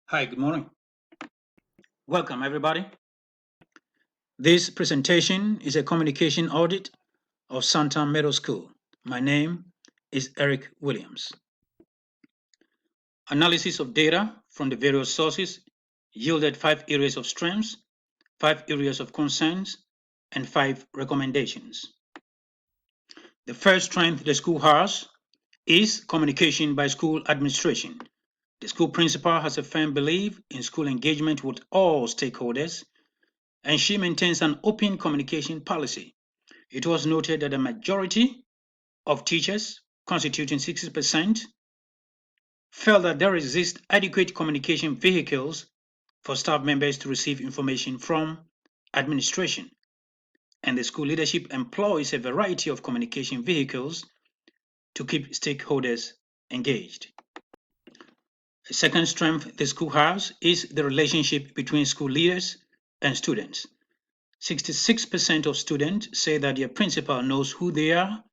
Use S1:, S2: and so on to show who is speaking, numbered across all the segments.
S1: Hi, good morning. Welcome, everybody. This presentation is a communication audit of Santa Middle School. My name is Eric Williams. Analysis of data from the various sources yielded 5 areas of strengths, 5 areas of concerns, and 5 recommendations. The first strength the school has is communication by school administration. The school principal has a firm belief in school engagement with all stakeholders, and she maintains an open communication policy. It was noted that the majority of teachers, constituting 60%, felt that there exist adequate communication vehicles for staff members to receive information from administration, and the school leadership employs a variety of communication vehicles to keep stakeholders engaged. A second strength the school has is the relationship between school leaders and students. 66% of students say that their principal knows who they are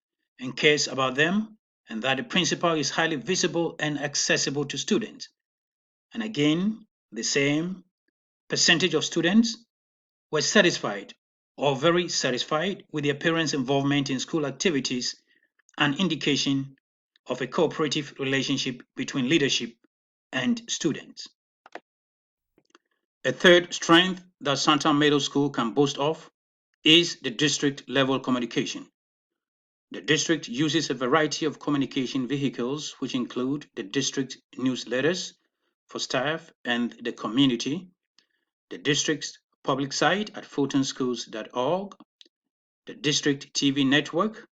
S1: and cares about them, and that the principal is highly visible and accessible to students. And again, the same percentage of students were satisfied or very satisfied with their parents' involvement in school activities, an indication of a cooperative relationship between leadership and students. A third strength that Santa Middle School can boast of is the district level communication. The district uses a variety of communication vehicles, which include the district newsletters for staff and the community, the district's public site at fultonschools.org, the district TV network,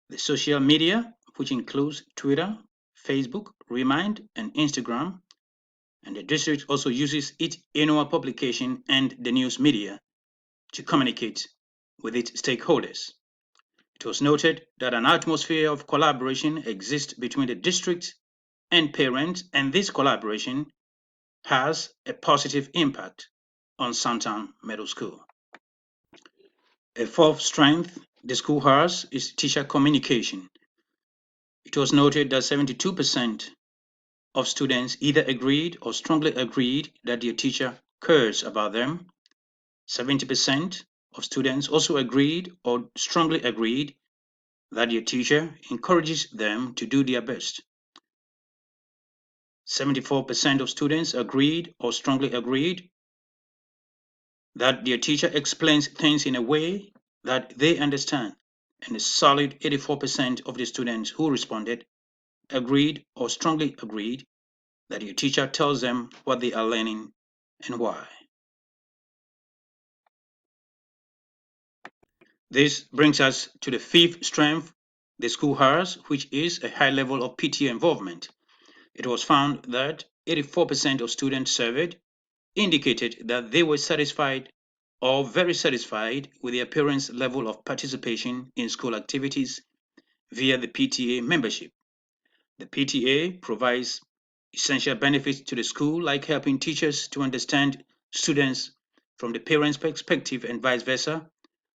S1: the social media, which includes Twitter, Facebook, Remind, and Instagram, and the district also uses its annual publication and the news media to communicate with its stakeholders. It was noted that an atmosphere of collaboration exists between the district and parents, and this collaboration has a positive impact on Santan Middle School. A fourth strength the school has is teacher communication. It was noted that 72% of students either agreed or strongly agreed that their teacher cares about them. 70% of students also agreed or strongly agreed that your teacher encourages them to do their best. 74% of students agreed or strongly agreed that their teacher explains things in a way that they understand, and a solid 84% of the students who responded agreed or strongly agreed that your teacher tells them what they are learning and why. This brings us to the fifth strength the school has, which is a high level of PTA involvement. It was found that 84% of students surveyed indicated that they were satisfied or very satisfied with their parents' level of participation in school activities via the PTA membership. The PTA provides essential benefits to the school, like helping teachers to understand students from the parents' perspective and vice versa,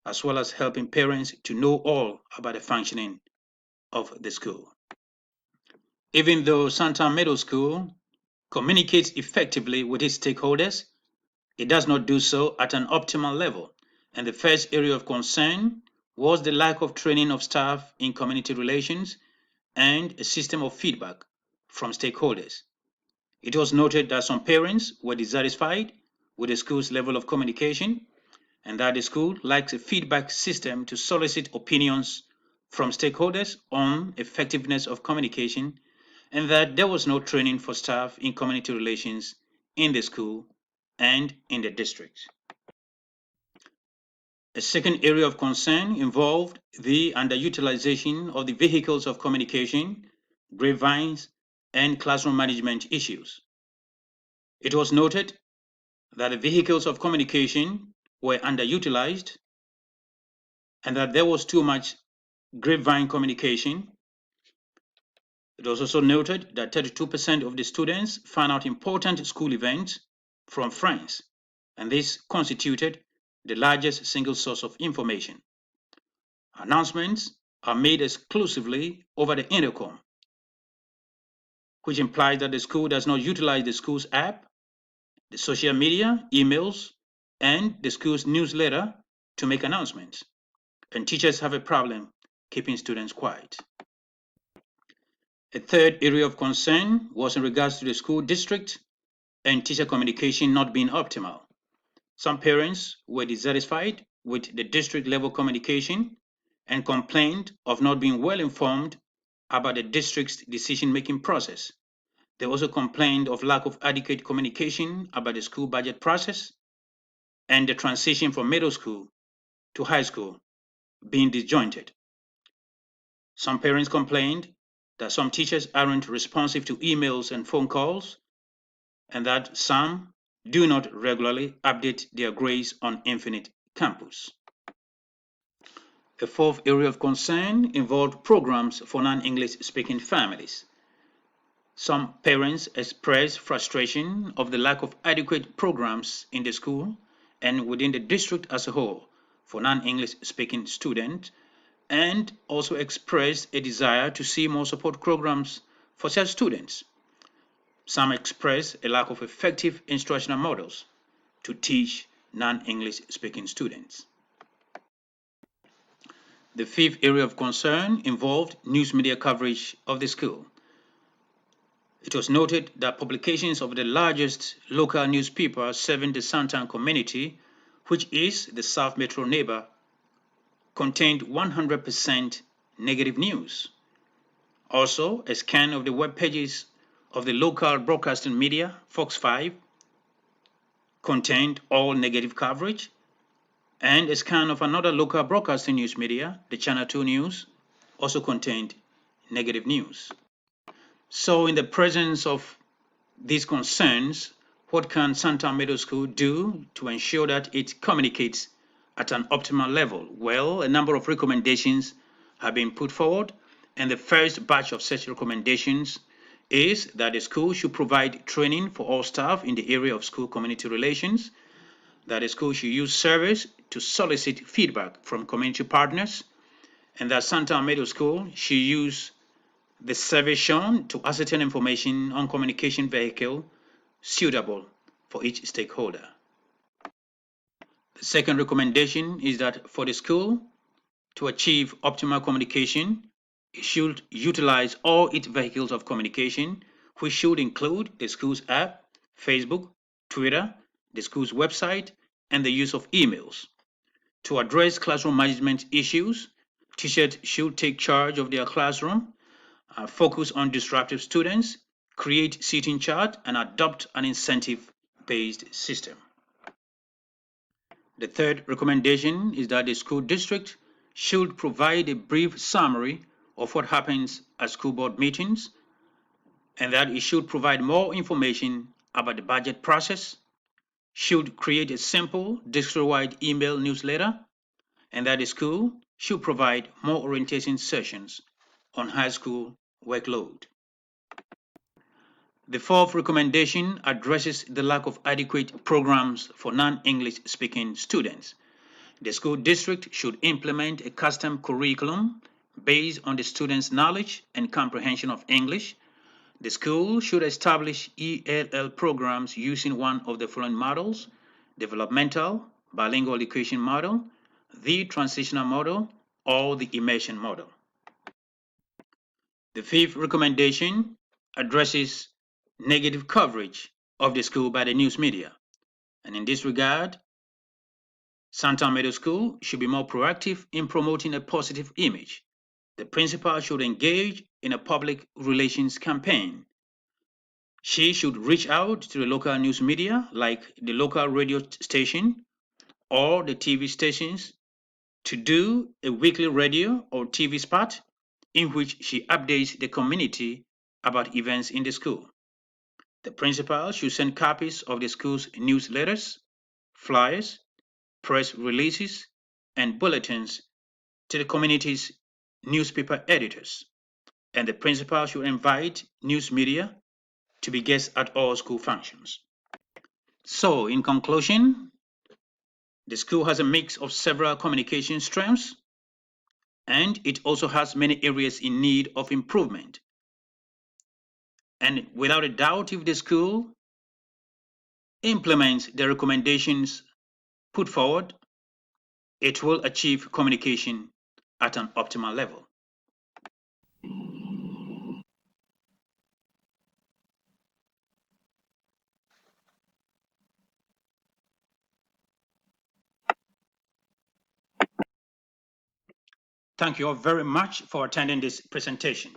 S1: as well as helping parents to know all about the functioning of the school. Even though Santa Middle School communicates effectively with its stakeholders, it does not do so at an optimal level, and the first area of concern was the lack of training of staff in community relations and a system of feedback from stakeholders. It was noted that some parents were dissatisfied with the school's level of communication, and that the school lacks a feedback system to solicit opinions from stakeholders on effectiveness of communication, and that there was no training for staff in community relations in the school and in the district. A second area of concern involved the underutilization of the vehicles of communication, grapevines, and classroom management issues. It was noted that the vehicles of communication were underutilized and that there was too much grapevine communication. It was also noted that 32% of the students found out important school events from friends, and this constituted the largest single source of information. Announcements are made exclusively over the intercom. which implies that the school does not utilize the school's app, the social media, emails, and the school's newsletter to make announcements. And teachers have a problem keeping students quiet. A third area of concern was in regards to the school district and teacher communication not being optimal. Some parents were dissatisfied with the district level communication and complained of not being well informed about the district's decision making process. They also complained of lack of adequate communication about the school budget process and the transition from middle school to high school being disjointed. Some parents complained that some teachers aren't responsive to emails and phone calls, and that some do not regularly update their grades on Infinite Campus. A fourth area of concern involved programs for non-English speaking families. Some parents expressed frustration of the lack of adequate programs in the school and within the district as a whole for non-English speaking students, and also expressed a desire to see more support programs for such students. Some expressed a lack of effective instructional models to teach non-English speaking students. The fifth area of concern involved news media coverage of the school. It was noted that publications of the largest local newspaper serving the Santan community, which is the South Metro neighbor, contained 100% negative news. Also, a scan of the web pages of the local broadcasting media, Fox 5, contained all negative coverage, and a scan of another local broadcasting news media, the Channel 2 News, also contained negative news. So in the presence of these concerns, what can Santan Middle School do to ensure that it communicates at an optimal level? Well, a number of recommendations have been put forward, and the first batch of such recommendations is that the school should provide training for all staff in the area of school community relations, that the school should use surveys to solicit feedback from community partners, and that Santan Middle School should use the survey shown to ascertain information on communication vehicle suitable for each stakeholder. The second recommendation is that for the school to achieve optimal communication, it should utilize all its vehicles of communication, which should include the school's app, Facebook, Twitter, the school's website, and the use of emails. To address classroom management issues, teachers should take charge of their classroom, focus on disruptive students, create seating chart, and adopt an incentive-based system. The third recommendation is that the school district should provide a brief summary of what happens at school board meetings, and that it should provide more information about the budget process, should create a simple district-wide email newsletter, and that the school should provide more orientation sessions on high school workload. The fourth recommendation addresses the lack of adequate programs for non-English speaking students. The school district should implement a custom curriculum based on the students' knowledge and comprehension of English. The school should establish ELL programs using one of the following models: developmental, bilingual education model, the transitional model, or the immersion model. The fifth recommendation addresses negative coverage of the school by the news media. And in this regard, Santan Middle School should be more proactive in promoting a positive image. The principal should engage in a public relations campaign. She should reach out to the local news media, like the local radio station or the TV stations, to do a weekly radio or TV spot in which she updates the community about events in the school. The principal should send copies of the school's newsletters, flyers, press releases, and bulletins to the community's newspaper editors, and the principal should invite news media to be guests at all school functions. So, in conclusion, the school has a mix of several communication strengths, and it also has many areas in need of improvement. And without a doubt, if the school implements the recommendations put forward, it will achieve communication at an optimal level. Thank you all very much for attending this presentation.